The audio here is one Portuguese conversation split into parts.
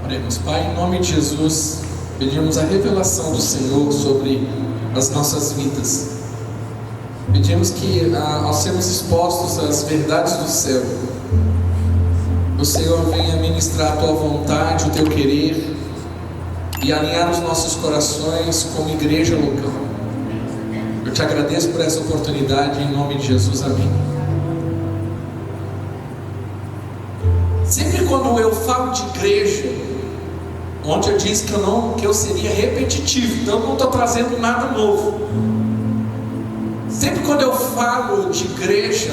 Oremos. Pai, em nome de Jesus, pedimos a revelação do Senhor sobre as nossas vidas. Pedimos que, ao sermos expostos às verdades do céu, o Senhor venha ministrar a Tua vontade, o Teu querer, e alinhar os nossos corações como igreja local. Eu te agradeço por essa oportunidade, em nome de Jesus, amém. Sempre quando eu falo de igreja, ontem eu disse que eu seria repetitivo, então eu não estou trazendo nada novo. Sempre quando eu falo de igreja,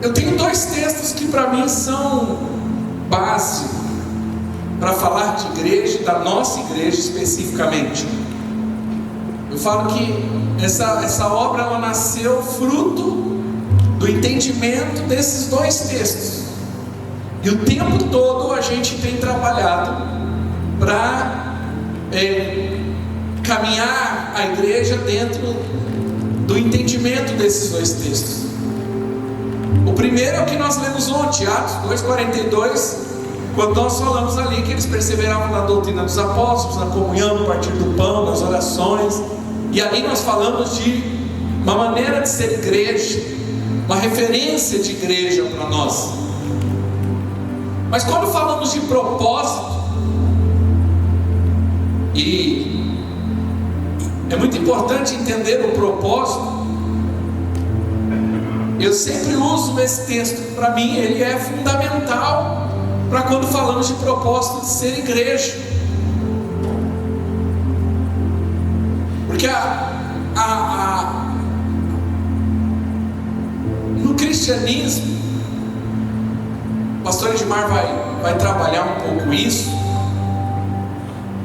eu tenho dois textos que para mim são base para falar de igreja, da nossa igreja especificamente. Eu falo que essa obra ela nasceu fruto do entendimento desses dois textos. E o tempo todo a gente tem trabalhado para caminhar a igreja dentro do entendimento desses dois textos. O primeiro é o que nós lemos ontem, Atos 2,42, quando nós falamos ali que eles perseveravam na doutrina dos apóstolos, na comunhão, no partir do pão, nas orações. E ali nós falamos de uma maneira de ser igreja, uma referência de igreja para nós. Mas quando falamos de propósito, e é muito importante entender o propósito, eu sempre uso esse texto. Para mim ele é fundamental para quando falamos de propósito de ser igreja, porque no cristianismo, o pastor Edmar vai trabalhar um pouco isso.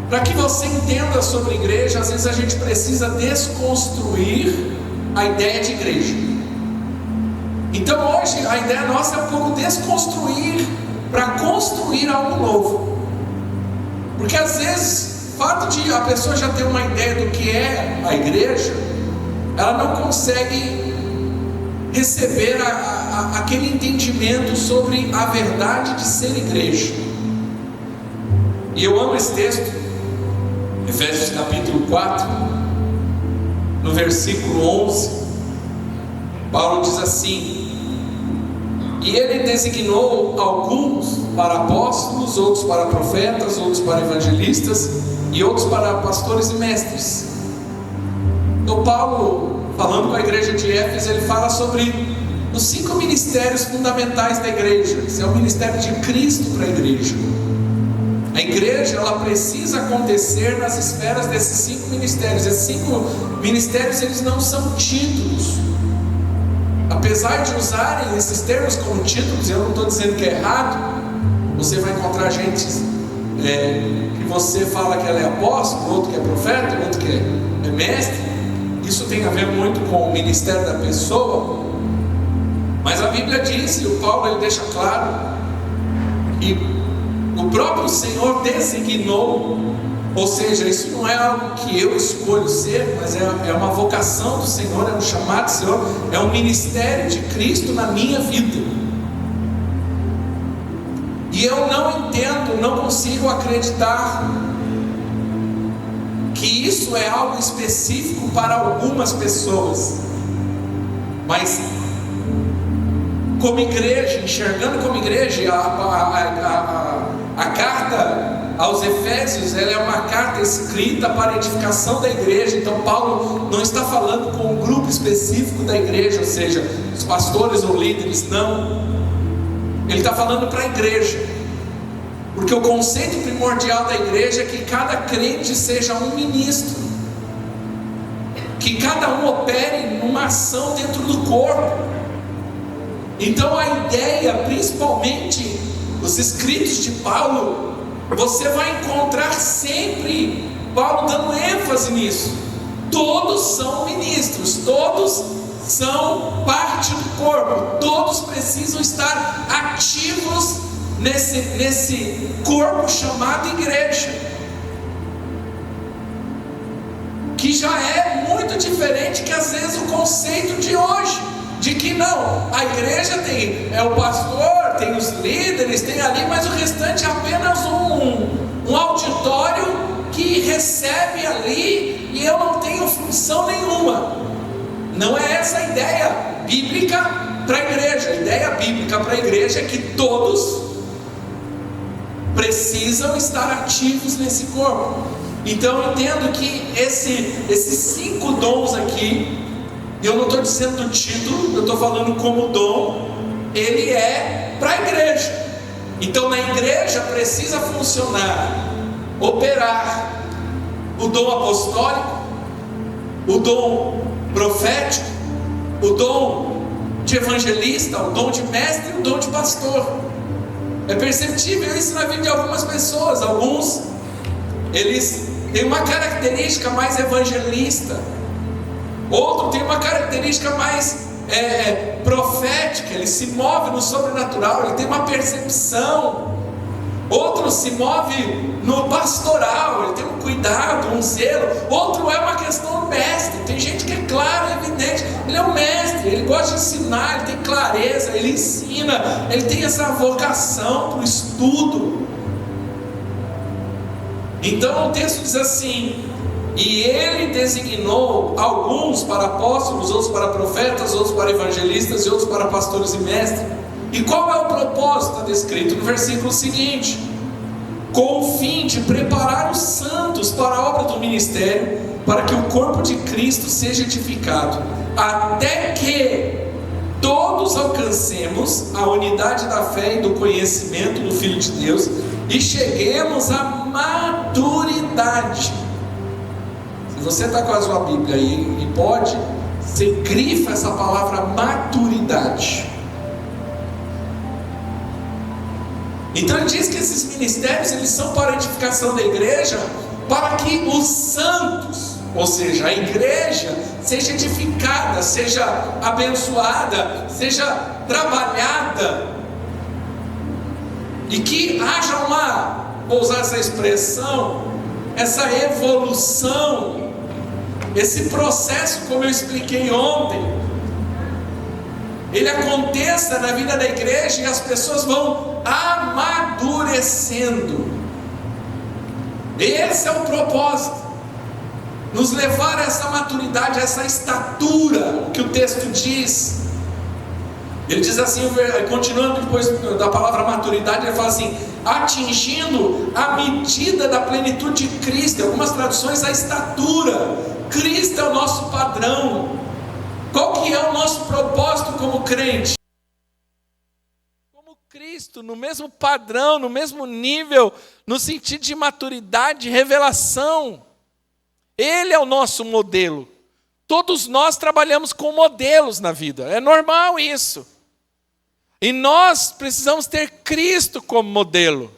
Para que você entenda sobre igreja, às vezes a gente precisa desconstruir a ideia de igreja. Então hoje a ideia nossa é um pouco desconstruir para construir algo novo. Porque às vezes o fato de a pessoa já ter uma ideia do que é a igreja, ela não consegue receber aquele entendimento sobre a verdade de ser igreja. E eu amo esse texto, Efésios capítulo 4, no versículo 11, Paulo diz assim: e ele designou alguns para apóstolos, outros para profetas, outros para evangelistas e outros para pastores e mestres. Então Paulo, falando com a igreja de Éfeso, ele fala sobre os 5 ministérios fundamentais da igreja. Esse é o ministério de Cristo para a igreja. A igreja ela precisa acontecer nas esferas desses 5 ministérios. Esses 5 ministérios eles não são títulos. Apesar de usarem esses termos como títulos, eu não estou dizendo que é errado. Você vai encontrar gente que você fala que ela é apóstolo, outro que é profeta, outro que é mestre. Isso tem a ver muito com o ministério da pessoa. Mas a Bíblia diz, e o Paulo ele deixa claro, que o próprio Senhor designou. Ou seja, isso não é algo que eu escolho ser, mas é uma vocação do Senhor, é um chamado do Senhor, é um ministério de Cristo na minha vida. E eu não entendo, não consigo acreditar que isso é algo específico para algumas pessoas. Mas como igreja, enxergando como igreja, a carta aos Efésios, ela é uma carta escrita para a edificação da igreja. Então Paulo não está falando com um grupo específico da igreja, ou seja, os pastores ou líderes, não. Ele está falando para a igreja, porque o conceito primordial da igreja é que cada crente seja um ministro, que cada um opere numa ação dentro do corpo. Então a ideia, principalmente os escritos de Paulo, você vai encontrar sempre Paulo dando ênfase nisso. Todos são ministros, todos são parte do corpo, todos precisam estar ativos nesse corpo chamado igreja, que já é muito diferente que às vezes o conceito de hoje, de que não, a igreja é o pastor, tem os líderes, tem ali, mas o restante é apenas um auditório que recebe ali e eu não tenho função nenhuma. Não é essa a ideia bíblica para a igreja. A ideia bíblica para a igreja é que todos precisam estar ativos nesse corpo. Então eu entendo que esses 5 dons aqui, eu não estou dizendo do título, eu estou falando como dom, ele é para a igreja. Então na igreja precisa funcionar, operar o dom apostólico, o dom profético, o dom de evangelista, o dom de mestre e o dom de pastor. É perceptível isso na vida de algumas pessoas. Alguns, eles têm uma característica mais evangelista, outro tem uma característica mais profética, ele se move no sobrenatural, ele tem uma percepção. Outro se move no pastoral, ele tem um cuidado, um zelo. Outro é uma questão mestre. Tem gente que é claro, evidente, ele é um mestre, ele gosta de ensinar, ele tem clareza, ele ensina, ele tem essa vocação para o estudo. Então o texto diz assim: e ele designou alguns para apóstolos, outros para profetas, outros para evangelistas e outros para pastores e mestres. E qual é o propósito? Está descrito no versículo seguinte: com o fim de preparar os santos para a obra do ministério, para que o corpo de Cristo seja edificado, até que todos alcancemos a unidade da fé e do conhecimento do Filho de Deus e cheguemos à maturidade. Se você está com a sua Bíblia aí e pode, você grifa essa palavra maturidade. Então ele diz que esses ministérios, eles são para a edificação da igreja, para que os santos, ou seja, a igreja, seja edificada, seja abençoada, seja trabalhada, e que haja vou usar essa expressão, essa evolução, esse processo, como eu expliquei ontem, ele aconteça na vida da igreja e as pessoas vão amadurecendo. Esse é o propósito, nos levar a essa maturidade, a essa estatura, que o texto diz. Ele diz assim, continuando depois da palavra maturidade, ele fala assim: atingindo a medida da plenitude de Cristo. Em algumas traduções, a estatura. Cristo é o nosso padrão. Qual que é o nosso propósito como crente? Como Cristo, no mesmo padrão, no mesmo nível, no sentido de maturidade, de revelação. Ele é o nosso modelo. Todos nós trabalhamos com modelos na vida, é normal isso. E nós precisamos ter Cristo como modelo.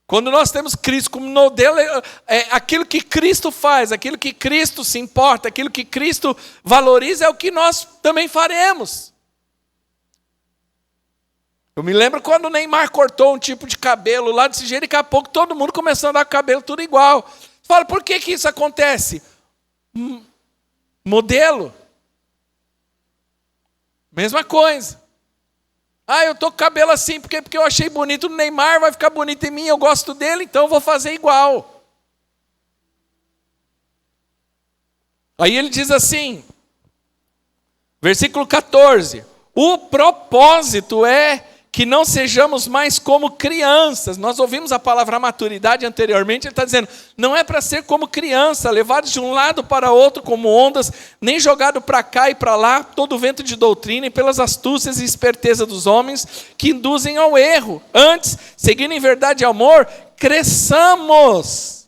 Quando nós temos Cristo como modelo, é aquilo que Cristo faz, aquilo que Cristo se importa, aquilo que Cristo valoriza, é o que nós também faremos. Eu me lembro quando o Neymar cortou um tipo de cabelo lá desse jeito, e daqui a pouco todo mundo começou a andar com o cabelo tudo igual. Você fala, por que isso acontece? Modelo. Mesma coisa. Eu estou com o cabelo assim porque eu achei bonito no Neymar, vai ficar bonito em mim, eu gosto dele, então eu vou fazer igual. Aí ele diz assim, versículo 14: o propósito é que não sejamos mais como crianças. Nós ouvimos a palavra maturidade anteriormente, ele está dizendo, não é para ser como criança, levados de um lado para outro como ondas, nem jogado para cá e para lá, todo vento de doutrina e pelas astúcias e esperteza dos homens que induzem ao erro. Antes, seguindo em verdade e amor, cresçamos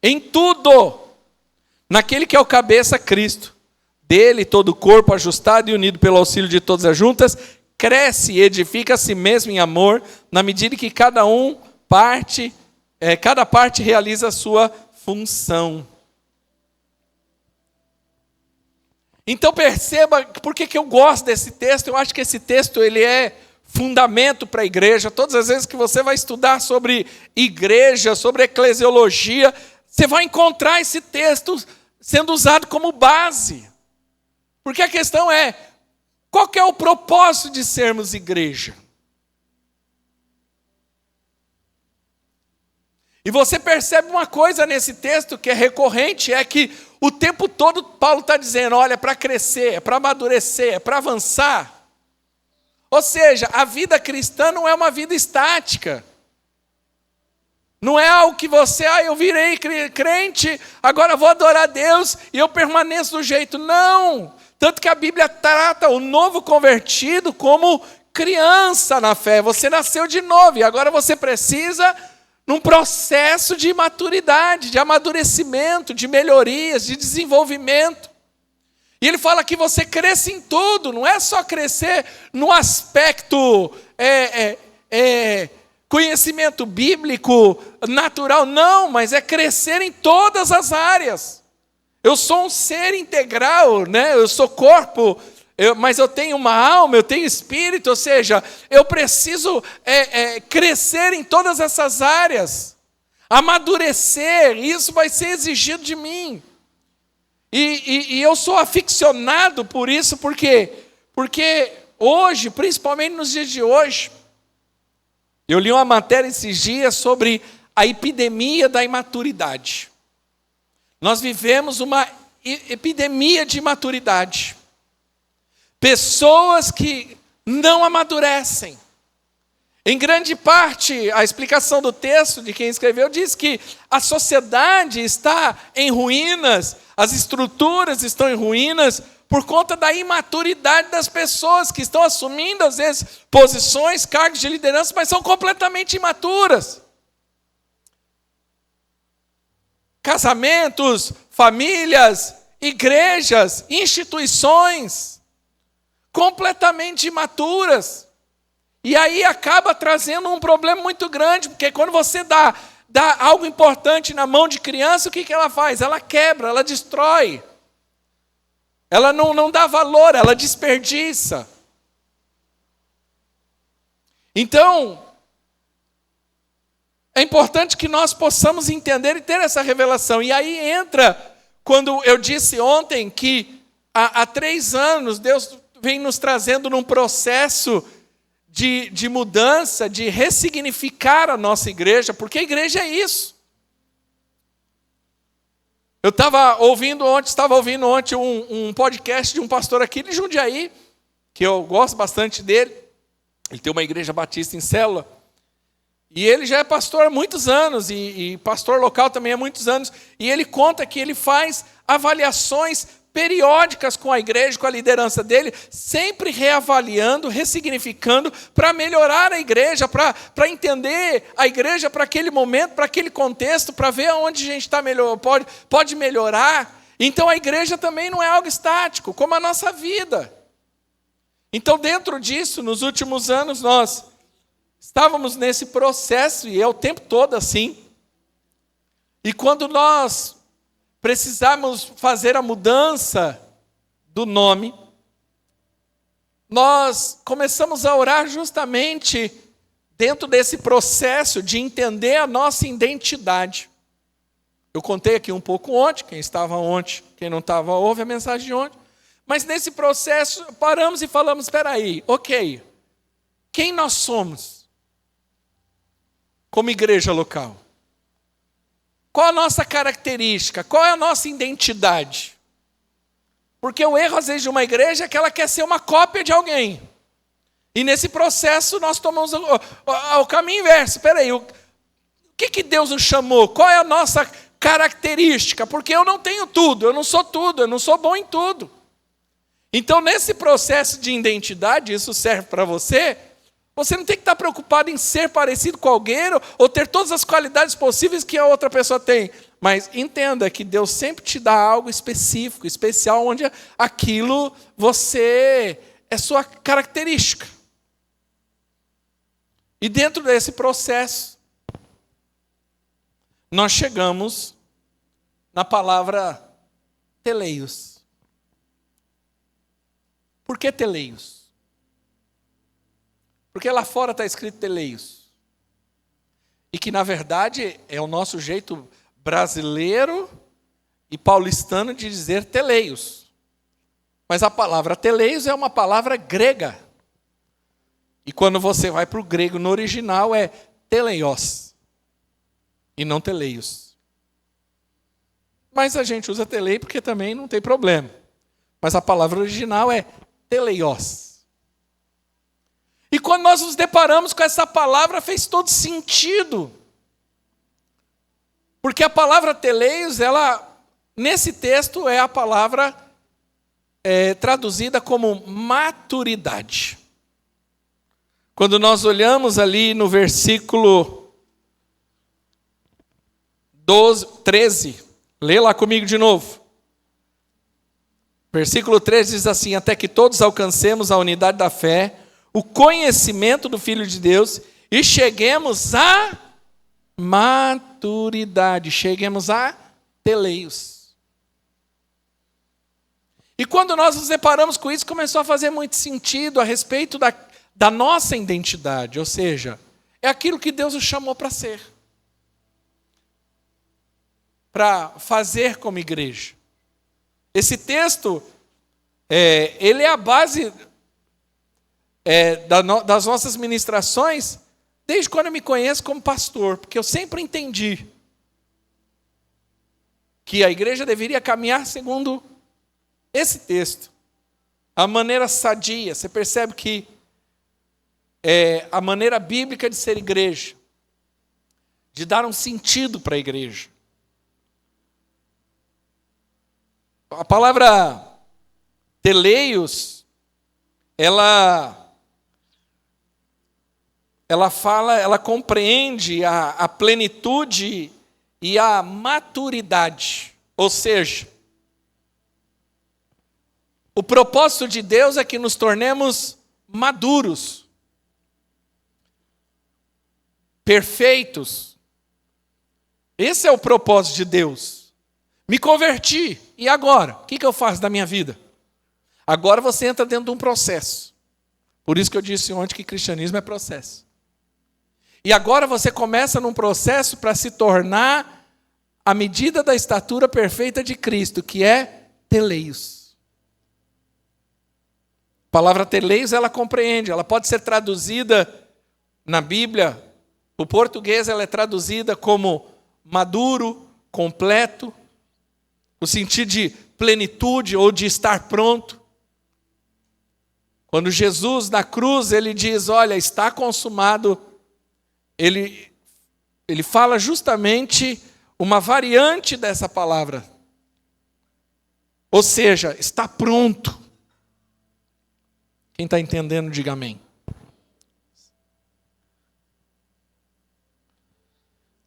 em tudo, naquele que é o cabeça, Cristo. Dele todo o corpo ajustado e unido pelo auxílio de todas as juntas, cresce e edifica a si mesmo em amor, na medida que cada parte realiza a sua função. Então perceba, por que eu gosto desse texto? Eu acho que esse texto ele é fundamento para a igreja. Todas as vezes que você vai estudar sobre igreja, sobre eclesiologia, você vai encontrar esse texto sendo usado como base. Porque a questão é, Qual que é o propósito de sermos igreja? E você percebe uma coisa nesse texto que é recorrente, é que o tempo todo Paulo está dizendo, olha, para crescer, para amadurecer, para avançar. Ou seja, a vida cristã não é uma vida estática. Não é algo que você, eu virei crente, agora vou adorar a Deus e eu permaneço do jeito. Não! Tanto que a Bíblia trata o novo convertido como criança na fé. Você nasceu de novo e agora você precisa, num processo de maturidade, de amadurecimento, de melhorias, de desenvolvimento. E ele fala que você cresce em tudo, não é só crescer no aspecto conhecimento bíblico, natural, não, mas é crescer em todas as áreas. Eu sou um ser integral, né? Eu sou corpo, mas eu tenho uma alma, eu tenho espírito, ou seja, eu preciso crescer em todas essas áreas, amadurecer, isso vai ser exigido de mim. E eu sou aficionado por isso, porque hoje, principalmente nos dias de hoje, eu li uma matéria esses dias sobre a epidemia da imaturidade. Nós vivemos uma epidemia de imaturidade. Pessoas que não amadurecem. Em grande parte, a explicação do texto de quem escreveu diz que a sociedade está em ruínas, as estruturas estão em ruínas por conta da imaturidade das pessoas que estão assumindo, às vezes, posições, cargos de liderança, mas são completamente imaturas. Casamentos, famílias, igrejas, instituições, completamente imaturas. E aí acaba trazendo um problema muito grande, porque quando você dá algo importante na mão de criança, o que ela faz? Ela quebra, ela destrói. Ela não dá valor, ela desperdiça. Então, é importante que nós possamos entender e ter essa revelação. E aí entra, quando eu disse ontem que há 3 anos Deus vem nos trazendo num processo de mudança, de ressignificar a nossa igreja, porque a igreja é isso. Eu estava ouvindo ontem um podcast de um pastor aqui de Jundiaí, que eu gosto bastante dele. Ele tem uma igreja batista em célula. E ele já é pastor há muitos anos, e pastor local também há muitos anos. E ele conta que ele faz avaliações periódicas com a igreja, com a liderança dele, sempre reavaliando, ressignificando, para melhorar a igreja, para entender a igreja para aquele momento, para aquele contexto, para ver aonde a gente pode melhorar. Então a igreja também não é algo estático, como a nossa vida. Então dentro disso, nos últimos anos, nós estávamos nesse processo, e é o tempo todo assim. E quando nós precisamos fazer a mudança do nome, nós começamos a orar justamente dentro desse processo de entender a nossa identidade. Eu contei aqui um pouco ontem, quem estava ontem, quem não estava, ouve a mensagem de ontem. Mas nesse processo, paramos e falamos, espera aí, ok, quem nós somos como igreja local? Qual a nossa característica? Qual é a nossa identidade? Porque o erro, às vezes, de uma igreja é que ela quer ser uma cópia de alguém. E nesse processo nós tomamos o caminho inverso. Espera aí, o que Deus nos chamou? Qual é a nossa característica? Porque eu não tenho tudo, eu não sou bom em tudo. Então, nesse processo de identidade, isso serve para você. Você não tem que estar preocupado em ser parecido com alguém ou ter todas as qualidades possíveis que a outra pessoa tem. Mas entenda que Deus sempre te dá algo específico, especial, onde aquilo é sua característica. E dentro desse processo, nós chegamos na palavra teleios. Por que teleios? Porque lá fora está escrito teleios. E que, na verdade, é o nosso jeito brasileiro e paulistano de dizer teleios. Mas a palavra teleios é uma palavra grega. E quando você vai para o grego no original é teleios e não teleios. Mas a gente usa telei porque também não tem problema. Mas a palavra original é teleios. E quando nós nos deparamos com essa palavra, fez todo sentido. Porque a palavra teleios, ela, nesse texto, é a palavra traduzida como maturidade. Quando nós olhamos ali no versículo 13, lê lá comigo de novo. Versículo 13 diz assim: até que todos alcancemos a unidade da fé, o conhecimento do Filho de Deus e cheguemos à maturidade, cheguemos a teleios. E quando nós nos deparamos com isso, começou a fazer muito sentido a respeito da nossa identidade, ou seja, é aquilo que Deus nos chamou para ser, para fazer como igreja. Esse texto, ele é a base das nossas ministrações, desde quando eu me conheço como pastor, porque eu sempre entendi que a igreja deveria caminhar segundo esse texto, a maneira sadia. Você percebe que a maneira bíblica de ser igreja, de dar um sentido para a igreja. A palavra teleios, ela compreende a plenitude e a maturidade. Ou seja, o propósito de Deus é que nos tornemos maduros, perfeitos. Esse é o propósito de Deus. Me converti, e agora? O que eu faço da minha vida? Agora você entra dentro de um processo. Por isso que eu disse ontem que cristianismo é processo. E agora você começa num processo para se tornar a medida da estatura perfeita de Cristo, que é teleios. A palavra teleios, ela compreende, ela pode ser traduzida na Bíblia, o português ela é traduzida como maduro, completo, no sentido de plenitude ou de estar pronto. Quando Jesus na cruz, ele diz, olha, está consumado, ele fala justamente uma variante dessa palavra. Ou seja, está pronto. Quem está entendendo, diga amém.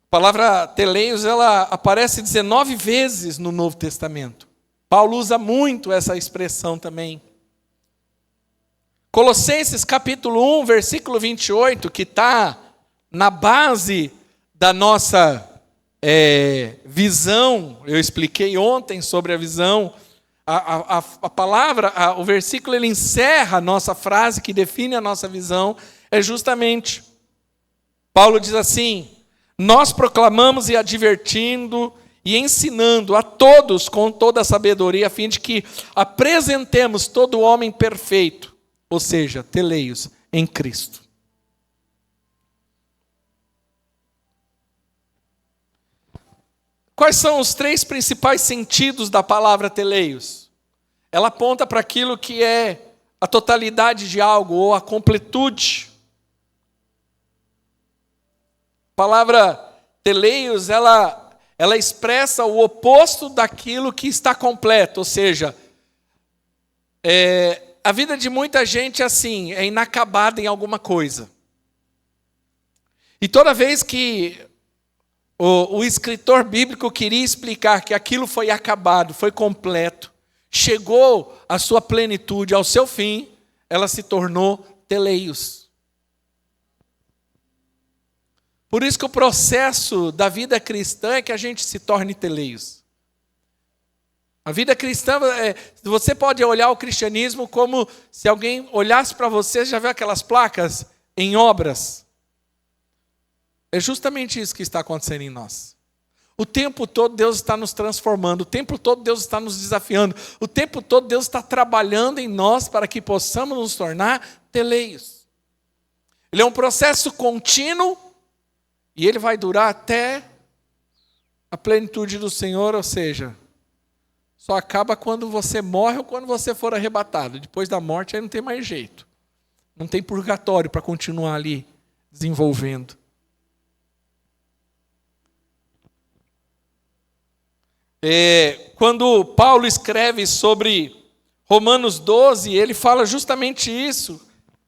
A palavra teleios, ela aparece 19 vezes no Novo Testamento. Paulo usa muito essa expressão também. Colossenses capítulo 1, versículo 28, que está na base da nossa visão. Eu expliquei ontem sobre a visão. A palavra, o versículo, ele encerra a nossa frase que define a nossa visão. É justamente, Paulo diz assim: nós proclamamos e advertindo e ensinando a todos com toda a sabedoria, a fim de que apresentemos todo homem perfeito, ou seja, teleios, em Cristo. Quais são os 3 principais sentidos da palavra teleios? Ela aponta para aquilo que é a totalidade de algo, ou a completude. A palavra teleios, ela expressa o oposto daquilo que está completo, ou seja, a vida de muita gente assim, é inacabada em alguma coisa. E toda vez que o escritor bíblico queria explicar que aquilo foi acabado, foi completo, chegou à sua plenitude, ao seu fim, ela se tornou teleios. Por isso que o processo da vida cristã é que a gente se torne teleios. A vida cristã, você pode olhar o cristianismo como se alguém olhasse para você, já viu aquelas placas em obras? É justamente isso que está acontecendo em nós. O tempo todo Deus está nos transformando, o tempo todo Deus está nos desafiando, o tempo todo Deus está trabalhando em nós para que possamos nos tornar teleios. Ele é um processo contínuo e ele vai durar até a plenitude do Senhor, ou seja, só acaba quando você morre ou quando você for arrebatado. Depois da morte aí não tem mais jeito. Não tem purgatório para continuar ali desenvolvendo. Quando Paulo escreve sobre Romanos 12, ele fala justamente isso.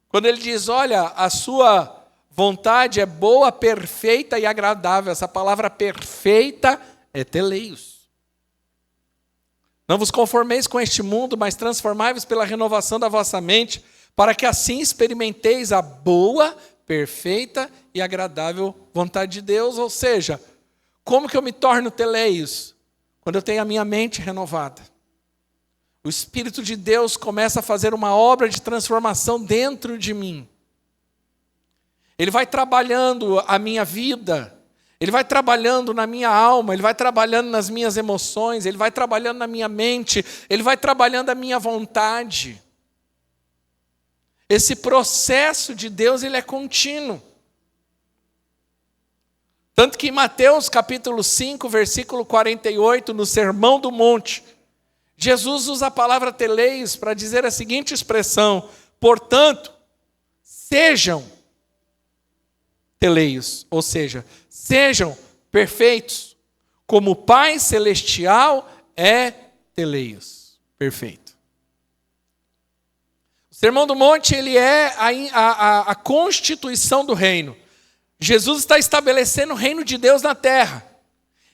Quando ele diz, olha, a sua vontade é boa, perfeita e agradável. Essa palavra perfeita é teleios. Não vos conformeis com este mundo, mas transformai-vos pela renovação da vossa mente, para que assim experimenteis a boa, perfeita e agradável vontade de Deus. Ou seja, como que eu me torno teleios? Quando eu tenho a minha mente renovada. O Espírito de Deus começa a fazer uma obra de transformação dentro de mim. Ele vai trabalhando a minha vida, ele vai trabalhando na minha alma, ele vai trabalhando nas minhas emoções, ele vai trabalhando na minha mente, ele vai trabalhando a minha vontade. Esse processo de Deus, ele é contínuo. Tanto que em Mateus capítulo 5, versículo 48, no Sermão do Monte, Jesus usa a palavra teleios para dizer a seguinte expressão: portanto, sejam teleios, ou seja, sejam perfeitos, como o Pai Celestial é teleios, perfeito. O Sermão do Monte, ele é a constituição do reino. Jesus está estabelecendo o reino de Deus na terra.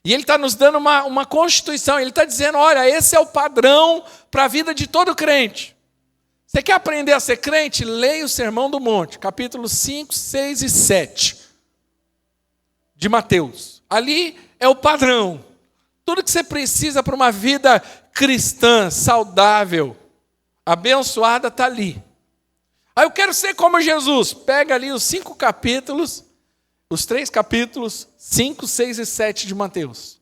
E ele está nos dando uma constituição. Ele está dizendo, olha, esse é o padrão para a vida de todo crente. Você quer aprender a ser crente? Leia o Sermão do Monte, capítulos 5, 6 e 7 de Mateus. Ali é o padrão. Tudo que você precisa para uma vida cristã, saudável, abençoada, está ali. Aí eu quero ser como Jesus. Pega ali os 5 capítulos, os 3 capítulos, 5, 6 e 7 de Mateus.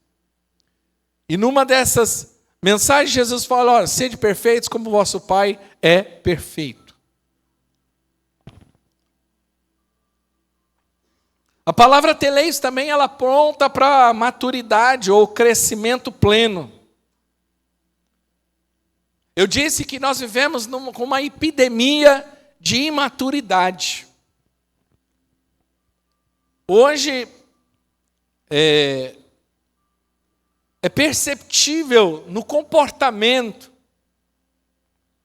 E numa dessas mensagens, Jesus fala, olha, sede perfeitos como vosso Pai é perfeito. A palavra teleios também, ela aponta para a maturidade ou crescimento pleno. Eu disse que nós vivemos com uma epidemia de imaturidade. Hoje é perceptível no comportamento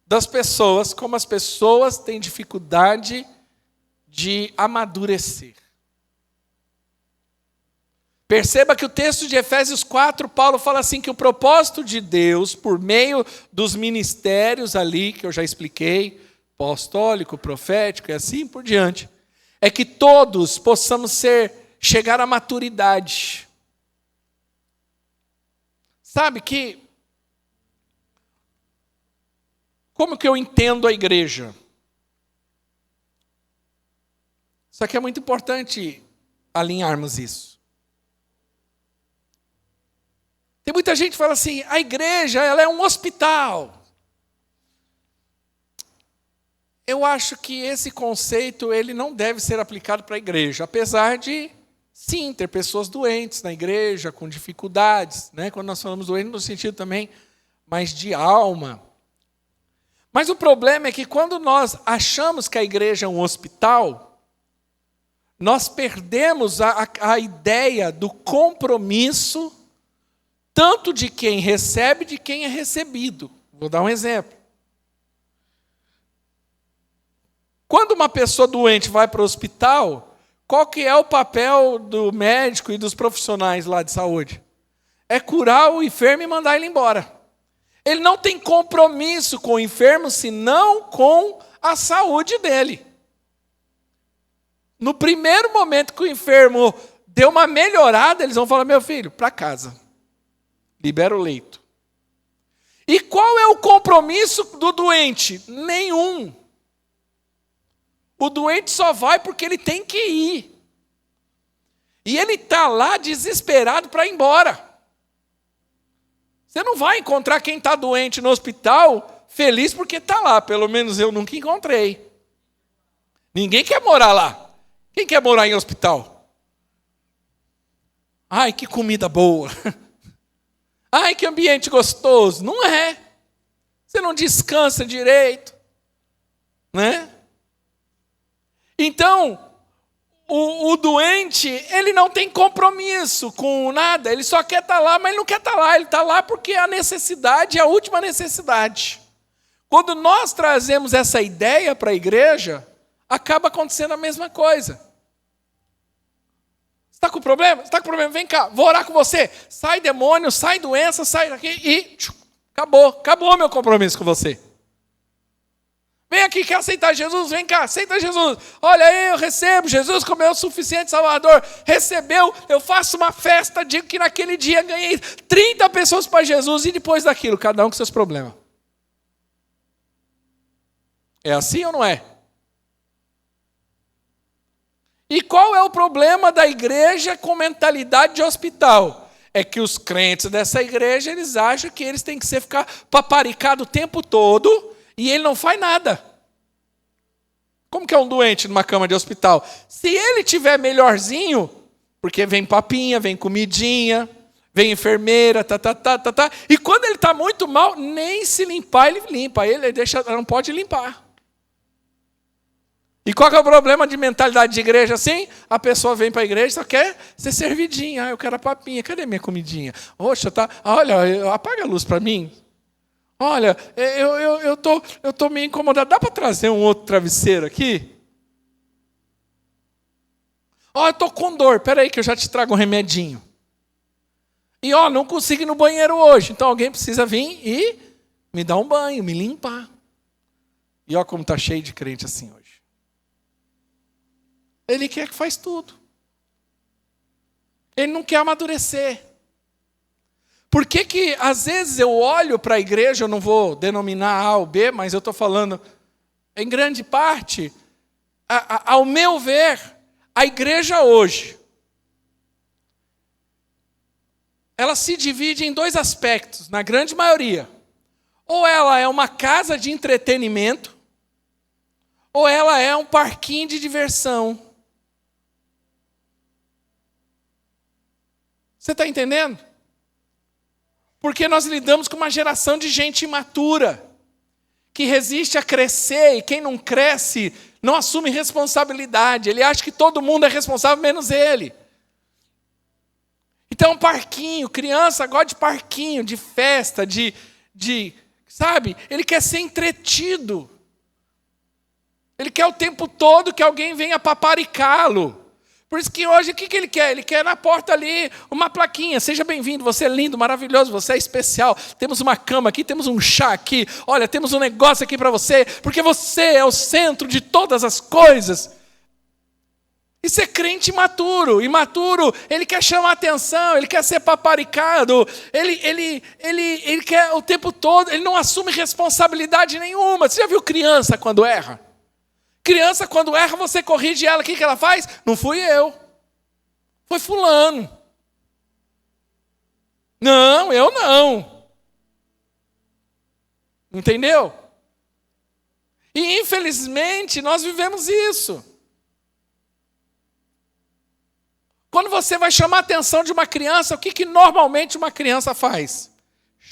das pessoas, como as pessoas têm dificuldade de amadurecer. Perceba que o texto de Efésios 4, Paulo fala assim, que o propósito de Deus, por meio dos ministérios ali, que eu já expliquei, apostólico, profético e assim por diante, é que todos possamos chegar à maturidade. Sabe que, como que eu entendo a igreja? Isso aqui é muito importante alinharmos isso. Tem muita gente que fala assim, a igreja ela é um hospital. Eu acho que esse conceito ele não deve ser aplicado para a igreja, apesar de, sim, ter pessoas doentes na igreja, com dificuldades, né? Quando nós falamos doente no sentido também, mas de alma. Mas o problema é que quando nós achamos que a igreja é um hospital, nós perdemos a ideia do compromisso, tanto de quem recebe, de quem é recebido. Vou dar um exemplo. Quando uma pessoa doente vai para o hospital, qual que é o papel do médico e dos profissionais lá de saúde? É curar o enfermo e mandar ele embora. Ele não tem compromisso com o enfermo, senão com a saúde dele. No primeiro momento que o enfermo deu uma melhorada, eles vão falar, meu filho, para casa. Libera o leito. E qual é o compromisso do doente? Nenhum. O doente só vai porque ele tem que ir. E ele está lá desesperado para ir embora. Você não vai encontrar quem está doente no hospital feliz porque está lá. Pelo menos eu nunca encontrei. Ninguém quer morar lá. Quem quer morar em hospital? Ai, que comida boa. Ai, que ambiente gostoso. Não é. Você não descansa direito. Né? Então, o doente, ele não tem compromisso com nada. Ele só quer estar lá, mas ele não quer estar lá. Ele está lá porque a necessidade é a última necessidade. Quando nós trazemos essa ideia para a igreja, acaba acontecendo a mesma coisa. Você está com problema? Você está com problema? Vem cá, vou orar com você. Sai demônio, sai doença, sai daqui e acabou meu compromisso com você. Vem aqui, quer aceitar Jesus? Vem cá, aceita Jesus. Olha aí, eu recebo Jesus como meu suficiente Salvador. Recebeu, eu faço uma festa, digo que naquele dia ganhei 30 pessoas para Jesus e depois daquilo, cada um com seus problemas. É assim ou não é? E qual é o problema da igreja com mentalidade de hospital? É que os crentes dessa igreja, eles acham que eles têm que ficar paparicados o tempo todo e ele não faz nada. Como que é um doente numa cama de hospital? Se ele tiver melhorzinho, porque vem papinha, vem comidinha, vem enfermeira, e quando ele está muito mal, nem se limpar ele limpa, ele não pode limpar. E qual que é o problema de mentalidade de igreja assim? A pessoa vem para a igreja e só quer ser servidinha. Ah, eu quero a papinha. Cadê minha comidinha? Oxa, olha, apaga a luz para mim. Olha, eu tô meio incomodado. Dá para trazer um outro travesseiro aqui? Ó, eu tô com dor. Espera aí que eu já te trago um remedinho. E não consigo ir no banheiro hoje. Então alguém precisa vir e me dar um banho, me limpar. E ó como está cheio de crente assim hoje. Ele quer que faz tudo. Ele não quer amadurecer. Por que às vezes eu olho para a igreja, eu não vou denominar A ou B, mas eu estou falando, em grande parte, ao meu ver, a igreja hoje, ela se divide em dois aspectos, na grande maioria. Ou ela é uma casa de entretenimento, ou ela é um parquinho de diversão. Você está entendendo? Porque nós lidamos com uma geração de gente imatura, que resiste a crescer, e quem não cresce não assume responsabilidade. Ele acha que todo mundo é responsável, menos ele. Então, parquinho, criança gosta de parquinho, de festa, sabe? Ele quer ser entretido. Ele quer o tempo todo que alguém venha paparicá-lo. Por isso que hoje, o que ele quer? Ele quer na porta ali uma plaquinha. Seja bem-vindo, você é lindo, maravilhoso, você é especial. Temos uma cama aqui, temos um chá aqui. Olha, temos um negócio aqui para você, porque você é o centro de todas as coisas. Isso é crente imaturo. Imaturo, ele quer chamar atenção, ele quer ser paparicado. Ele quer o tempo todo, ele não assume responsabilidade nenhuma. Você já viu criança quando erra? Criança, quando erra, você corrige ela. O que ela faz? Não fui eu. Foi fulano. Não, eu não. Entendeu? E, infelizmente, nós vivemos isso. Quando você vai chamar a atenção de uma criança, o que normalmente uma criança faz?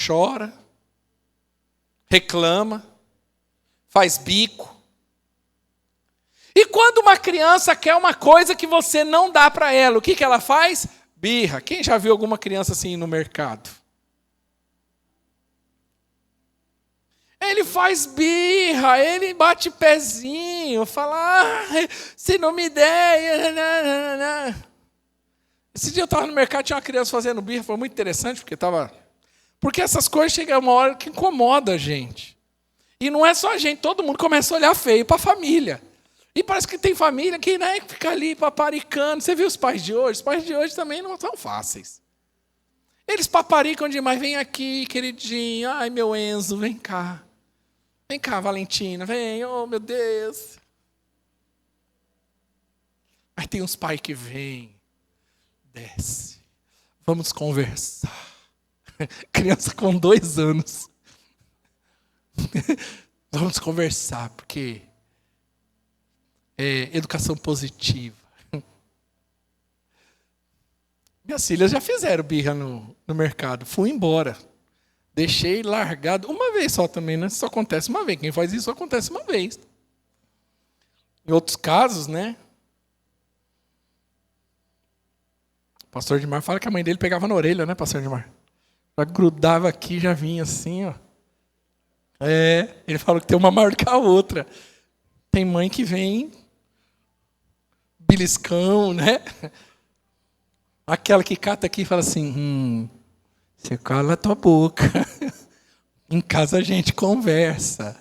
Chora, reclama, faz bico. E quando uma criança quer uma coisa que você não dá para ela, o que ela faz? Birra. Quem já viu alguma criança assim no mercado? Ele faz birra, ele bate pezinho, fala, se não me der... Esse dia eu estava no mercado, tinha uma criança fazendo birra, foi muito interessante, porque essas coisas chegam uma hora que incomoda a gente. E não é só a gente, todo mundo começa a olhar feio para a família. E parece que tem família que fica ali paparicando. Você viu os pais de hoje? Os pais de hoje também não são fáceis. Eles paparicam demais. Vem aqui, queridinho. Ai, meu Enzo, vem cá. Vem cá, Valentina. Vem, oh, meu Deus. Aí tem uns pais que vêm. Desce. Vamos conversar. Criança com 2 anos. Vamos conversar, porque é educação positiva. Minhas filhas já fizeram birra no mercado. Fui embora. Deixei largado. Uma vez só também, né? Isso acontece uma vez. Quem faz isso acontece uma vez. Em outros casos, né? O pastor Edmar fala que a mãe dele pegava na orelha, né, pastor Edmar? Já grudava aqui, já vinha assim, ó. Ele falou que tem uma maior do que a outra. Tem mãe que vem beliscão, né? Aquela que cata aqui e fala assim, você cala a tua boca. Em casa a gente conversa.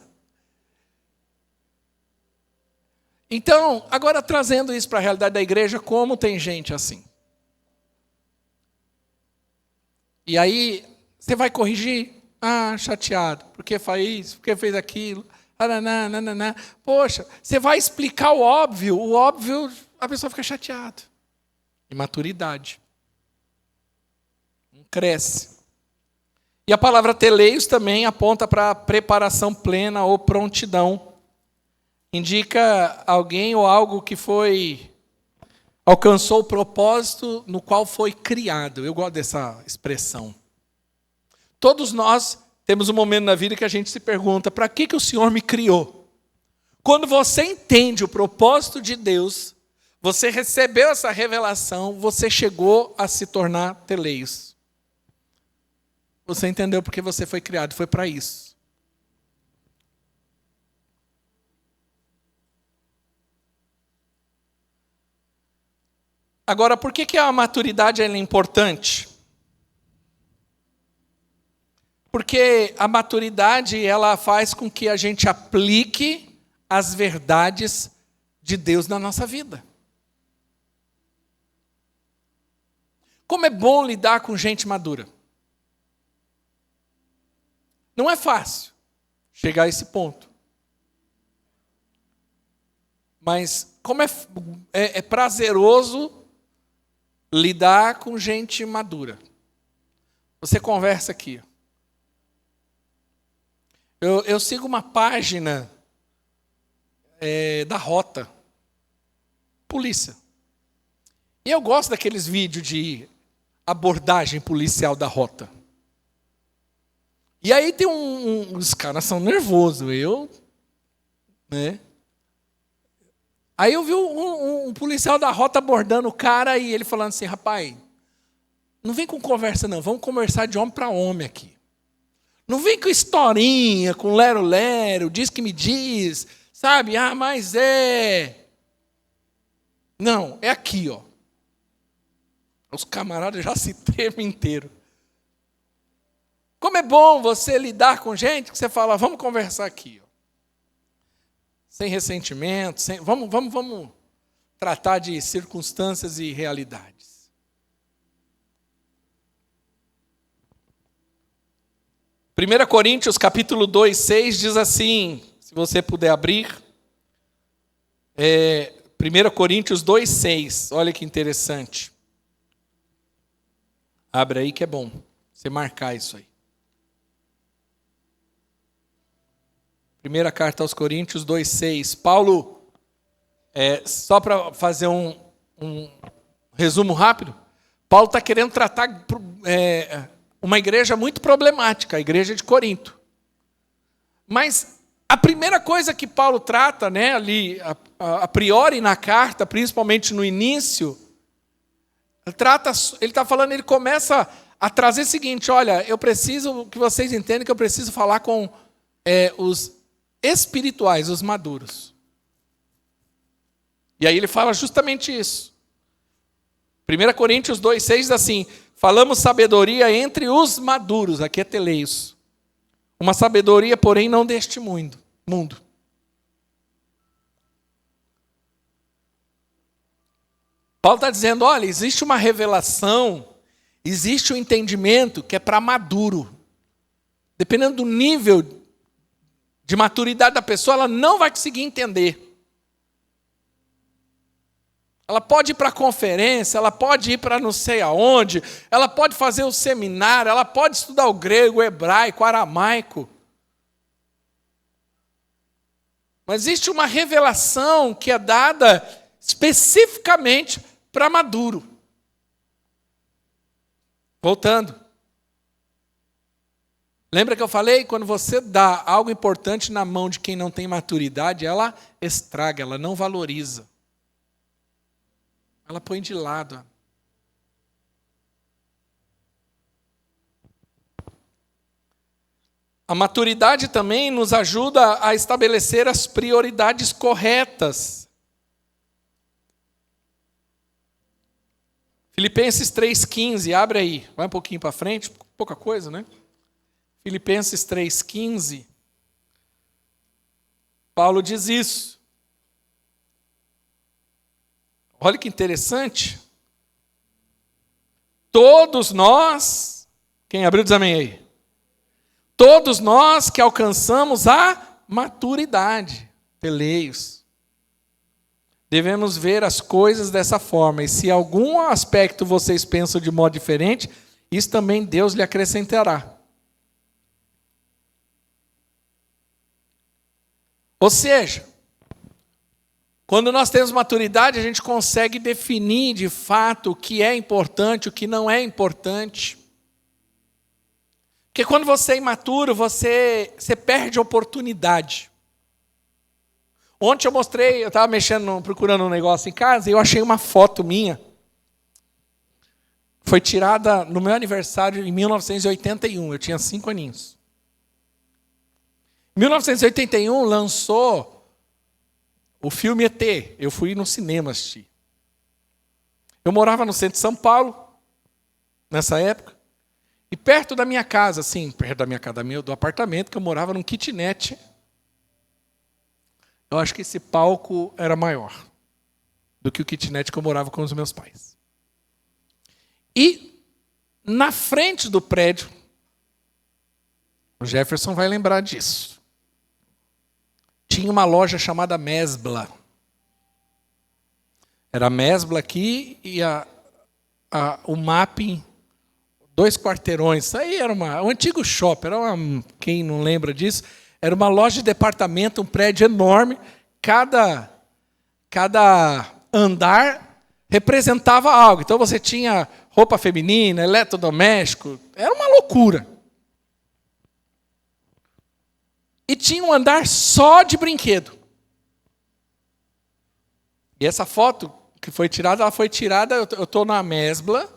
Então, agora trazendo isso para a realidade da igreja, como tem gente assim? E aí, você vai corrigir? Chateado. Porque faz isso, porque fez aquilo. Poxa, você vai explicar o óbvio, a pessoa fica chateada. Imaturidade. Não cresce. E a palavra teleios também aponta para preparação plena ou prontidão. Indica alguém ou algo que alcançou o propósito no qual foi criado. Eu gosto dessa expressão. Todos nós temos um momento na vida que a gente se pergunta, para que o Senhor me criou? Quando você entende o propósito de Deus, você recebeu essa revelação, você chegou a se tornar teleios. Você entendeu porque você foi criado, foi para isso. Agora, por que a maturidade é importante? Porque a maturidade ela faz com que a gente aplique as verdades de Deus na nossa vida. Como é bom lidar com gente madura. Não é fácil chegar a esse ponto. Mas como é prazeroso lidar com gente madura. Você conversa aqui. Eu sigo uma página da Rota. Polícia. E eu gosto daqueles vídeos de abordagem policial da Rota. E aí tem os caras são nervosos. Né? Aí eu vi um policial da Rota abordando o cara e ele falando assim, rapaz, não vem com conversa não, vamos conversar de homem para homem aqui. Não vem com historinha, com lero-lero, diz que me diz, sabe? Mas é... Não, é aqui, ó. Os camaradas já se tremem inteiro. Como é bom você lidar com gente que você fala, vamos conversar aqui, ó. Sem ressentimento, vamos tratar de circunstâncias e realidades. 1 Coríntios capítulo 2, 6 diz assim, se você puder abrir, 1 Coríntios 2, 6, olha que interessante. Abre aí que é bom você marcar isso aí. Primeira carta aos Coríntios 2,6. Paulo, só para fazer um resumo rápido, Paulo está querendo tratar uma igreja muito problemática, a igreja de Corinto. Mas a primeira coisa que Paulo trata, né, ali, a priori na carta, principalmente no início, ele começa a trazer o seguinte, olha, eu preciso que vocês entendam que eu preciso falar com os espirituais, os maduros. E aí ele fala justamente isso. 1 Coríntios 2,6 diz assim, falamos sabedoria entre os maduros, aqui é teleios. Uma sabedoria, porém, não deste mundo. Paulo está dizendo, olha, existe uma revelação, existe um entendimento que é para maduro. Dependendo do nível de maturidade da pessoa, ela não vai conseguir entender. Ela pode ir para a conferência, ela pode ir para não sei aonde, ela pode fazer o seminário, ela pode estudar o grego, o hebraico, o aramaico. Mas existe uma revelação que é dada especificamente para maduro. Voltando. Lembra que eu falei? Quando você dá algo importante na mão de quem não tem maturidade, ela estraga, ela não valoriza. Ela põe de lado. A maturidade também nos ajuda a estabelecer as prioridades corretas. Filipenses 3,15, abre aí, vai um pouquinho para frente, pouca coisa, né? Filipenses 3,15, Paulo diz isso. Olha que interessante. Todos nós, quem abriu diz amém aí. Todos nós que alcançamos a maturidade, peleios, devemos ver as coisas dessa forma. E se algum aspecto vocês pensam de modo diferente, isso também Deus lhe acrescentará. Ou seja, quando nós temos maturidade, a gente consegue definir de fato o que é importante, o que não é importante. Porque quando você é imaturo, você perde a oportunidade. Ontem eu estava mexendo, procurando um negócio em casa, e eu achei uma foto minha. Foi tirada no meu aniversário em 1981, eu tinha 5 aninhos. Em 1981 lançou o filme ET, eu fui no cinema assistir. Eu morava no centro de São Paulo, nessa época. E perto da minha casa, assim, perto da minha casa, do apartamento, que eu morava num kitnet. Eu acho que esse palco era maior do que o kitnet que eu morava com os meus pais. E na frente do prédio, o Jefferson vai lembrar disso, tinha uma loja chamada Mesbla. Era a Mesbla aqui e o Mapping, 2 quarteirões. Isso aí era um antigo shopping, quem não lembra disso, era uma loja de departamento, um prédio enorme. Cada andar representava algo. Então você tinha roupa feminina, eletrodoméstico, era uma loucura. E tinha um andar só de brinquedo. E essa foto que foi tirada, ela foi tirada, eu estou na Mesbla,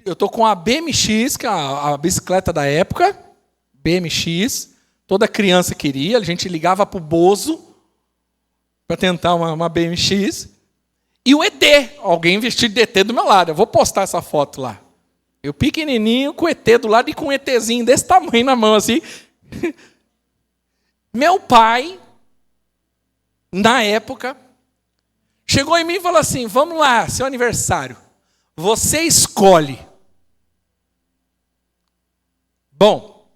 eu estou com a BMX, que é a bicicleta da época, BMX, toda criança queria, a gente ligava para o Bozo para tentar uma BMX, e o ET, alguém vestido de ET do meu lado, eu vou postar essa foto lá. Eu pequenininho com o ET do lado e com um ETzinho desse tamanho na mão, assim. Meu pai, na época, chegou em mim e falou assim, vamos lá, seu aniversário, você escolhe. Bom,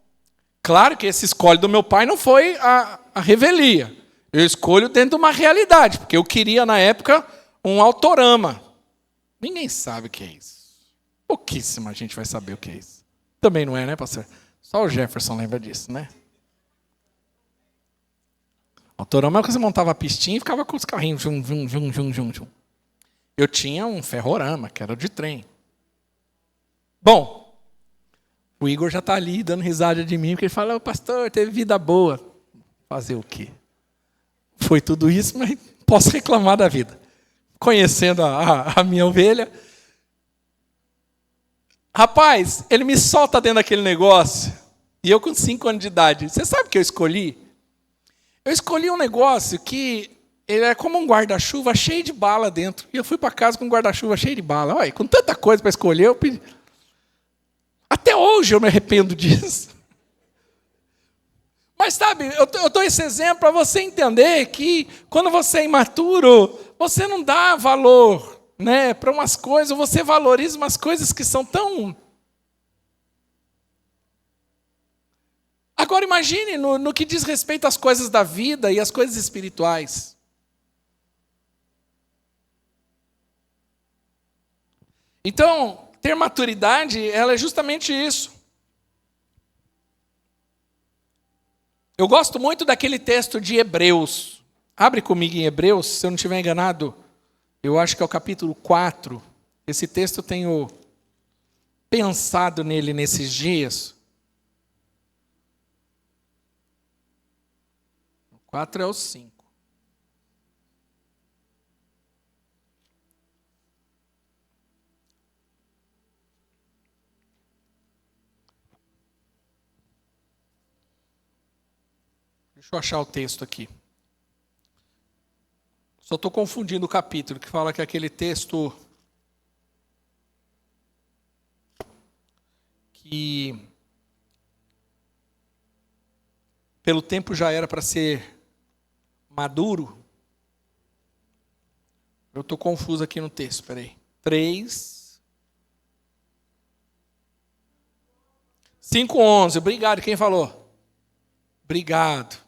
claro que esse escolhe do meu pai não foi a revelia. Eu escolho dentro de uma realidade, porque eu queria, na época, um Autorama. Ninguém sabe o que é isso. Pouquíssima gente vai saber o que é isso. Também não é, né, pastor? Só o Jefferson lembra disso, né? Autorama é que você montava a pistinha e ficava com os carrinhos. Jum, jum, jum, jum, jum, jum. Eu tinha um ferrorama, que era de trem. Bom, o Igor já está ali dando risada de mim, porque ele fala, pastor, teve vida boa. Fazer o quê? Foi tudo isso, mas posso reclamar da vida. Conhecendo a minha ovelha. Rapaz, ele me solta dentro daquele negócio. E eu com 5 anos de idade. Você sabe o que eu escolhi? Eu escolhi um negócio que ele é como um guarda-chuva cheio de bala dentro. E eu fui para casa com um guarda-chuva cheio de bala. Olha, com tanta coisa para escolher, eu pedi. Até hoje eu me arrependo disso. Mas sabe, eu dou esse exemplo para você entender que quando você é imaturo, você não dá valor, né, para umas coisas, você valoriza umas coisas que são tão... Agora imagine no que diz respeito às coisas da vida e às coisas espirituais. Então, ter maturidade, ela é justamente isso. Eu gosto muito daquele texto de Hebreus. Abre comigo em Hebreus, se eu não estiver enganado, eu acho que é o capítulo 4. Esse texto eu tenho pensado nele nesses dias. O 4 é o 5. Deixa eu achar o texto aqui. Só estou confundindo o capítulo, que fala que aquele texto que pelo tempo já era para ser maduro. Eu estou confuso aqui no texto, espera aí. 3, 5:11. Obrigado, quem falou? Obrigado.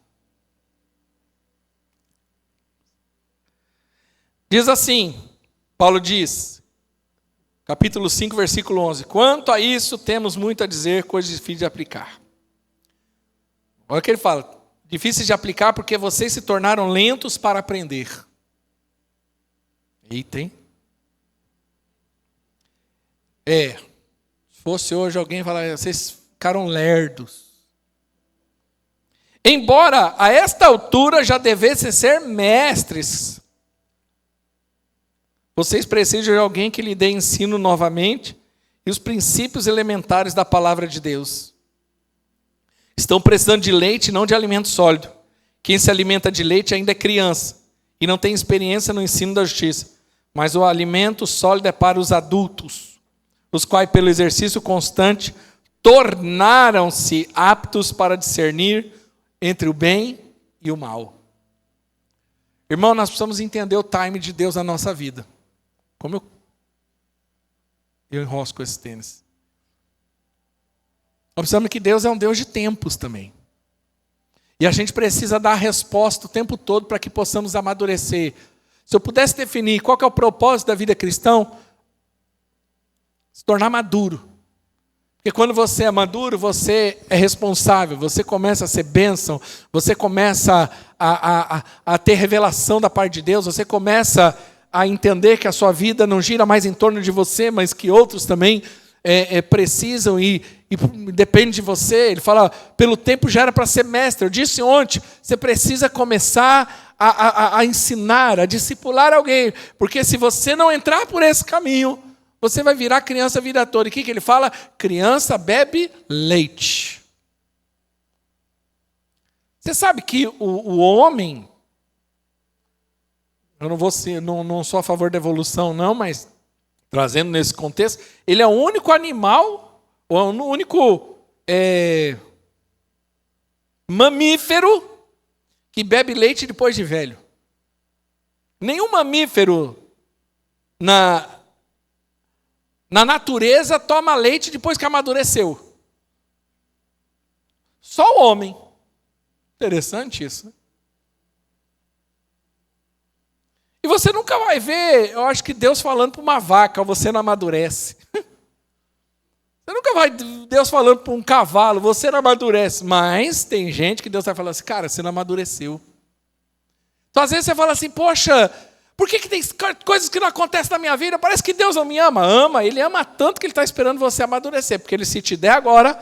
Diz assim, Paulo diz, capítulo 5, versículo 11. Quanto a isso, temos muito a dizer, coisas difíceis de aplicar. Olha o que ele fala. Difíceis de aplicar porque vocês se tornaram lentos para aprender. Eita, hein? Se fosse hoje alguém falar, vocês ficaram lerdos. Embora a esta altura já devessem ser mestres, vocês precisam de alguém que lhe dê ensino novamente e os princípios elementares da palavra de Deus. Estão precisando de leite, não de alimento sólido. Quem se alimenta de leite ainda é criança e não tem experiência no ensino da justiça. Mas o alimento sólido é para os adultos, os quais, pelo exercício constante, tornaram-se aptos para discernir entre o bem e o mal. Irmão, nós precisamos entender o time de Deus na nossa vida. Como eu enrosco esse tênis. Nós precisamos que Deus é um Deus de tempos também. E a gente precisa dar a resposta o tempo todo para que possamos amadurecer. Se eu pudesse definir qual que é o propósito da vida cristã, se tornar maduro. Porque quando você é maduro, você é responsável, você começa a ser bênção, você começa a ter revelação da parte de Deus, você começa a entender que a sua vida não gira mais em torno de você, mas que outros também precisam e depende de você. Ele fala, pelo tempo já era para ser mestre. Eu disse ontem, você precisa começar a ensinar, a discipular alguém, porque se você não entrar por esse caminho, você vai virar criança a vida toda. E o que ele fala? Criança bebe leite. Você sabe que o homem, eu não sou a favor da evolução não, mas trazendo nesse contexto, ele é o único animal, ou o único mamífero que bebe leite depois de velho. Nenhum mamífero na natureza toma leite depois que amadureceu. Só o homem. Interessante isso, né? E você nunca vai ver, eu acho que Deus falando para uma vaca, você não amadurece. Você nunca vai ver Deus falando para um cavalo, você não amadurece. Mas tem gente que Deus vai falar assim, cara, você não amadureceu. Então às vezes você fala assim, poxa, por que tem coisas que não acontecem na minha vida? Parece que Deus não me ama. Ama, Ele ama tanto que Ele está esperando você amadurecer. Porque Ele, se te der agora,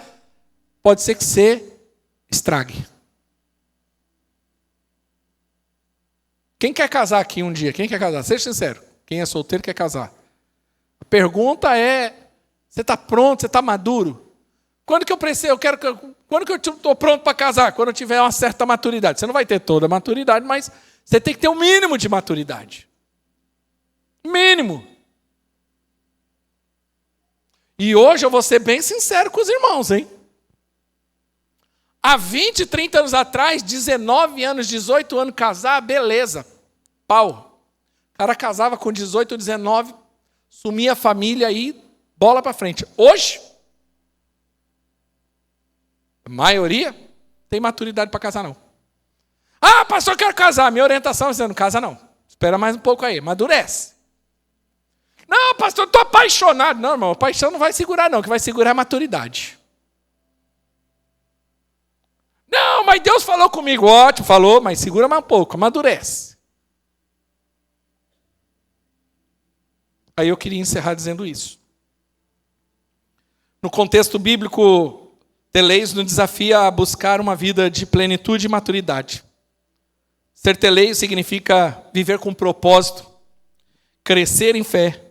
pode ser que você estrague. Quem quer casar aqui um dia? Quem quer casar? Seja sincero. Quem é solteiro quer casar. A pergunta é, você está pronto? Você está maduro? Quando que eu preciso? Quando que eu estou pronto para casar? Quando eu tiver uma certa maturidade. Você não vai ter toda a maturidade, mas você tem que ter um mínimo de maturidade. Mínimo. E hoje eu vou ser bem sincero com os irmãos, hein? Há 20, 30 anos atrás, 19 anos, 18 anos, casar, beleza. Pau. O cara casava com 18, 19, sumia a família e bola para frente. Hoje, a maioria tem maturidade para casar, não. Ah, pastor, eu quero casar. Minha orientação é dizendo, não casa não. Espera mais um pouco aí, amadurece. Não, pastor, eu estou apaixonado. Não, irmão, a paixão não vai segurar, não. O que vai segurar é a maturidade. Não, mas Deus falou comigo. Ótimo, falou, mas segura mais um pouco, amadurece. Aí eu queria encerrar dizendo isso. No contexto bíblico, teleios nos desafia a buscar uma vida de plenitude e maturidade. Ser teleio significa viver com propósito, crescer em fé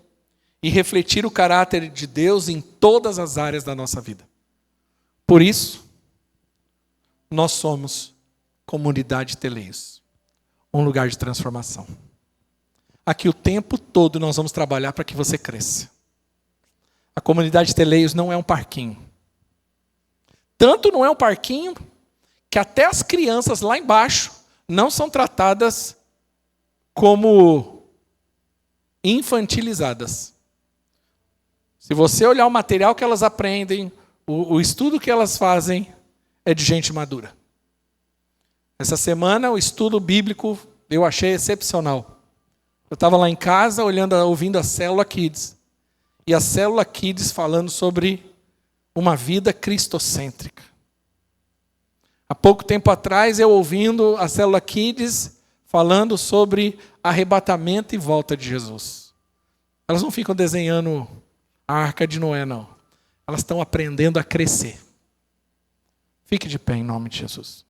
e refletir o caráter de Deus em todas as áreas da nossa vida. Por isso, nós somos comunidade teleios, um lugar de transformação. Aqui o tempo todo nós vamos trabalhar para que você cresça. A comunidade teleios não é um parquinho. Tanto não é um parquinho que até as crianças lá embaixo não são tratadas como infantilizadas. Se você olhar o material que elas aprendem, o estudo que elas fazem, é de gente madura. Essa semana o estudo bíblico eu achei excepcional. Eu estava lá em casa ouvindo a Célula Kids. E a Célula Kids falando sobre uma vida cristocêntrica. Há pouco tempo atrás eu ouvindo a Célula Kids falando sobre arrebatamento e volta de Jesus. Elas não ficam desenhando a Arca de Noé, não. Elas estão aprendendo a crescer. Fique de pé em nome de Jesus.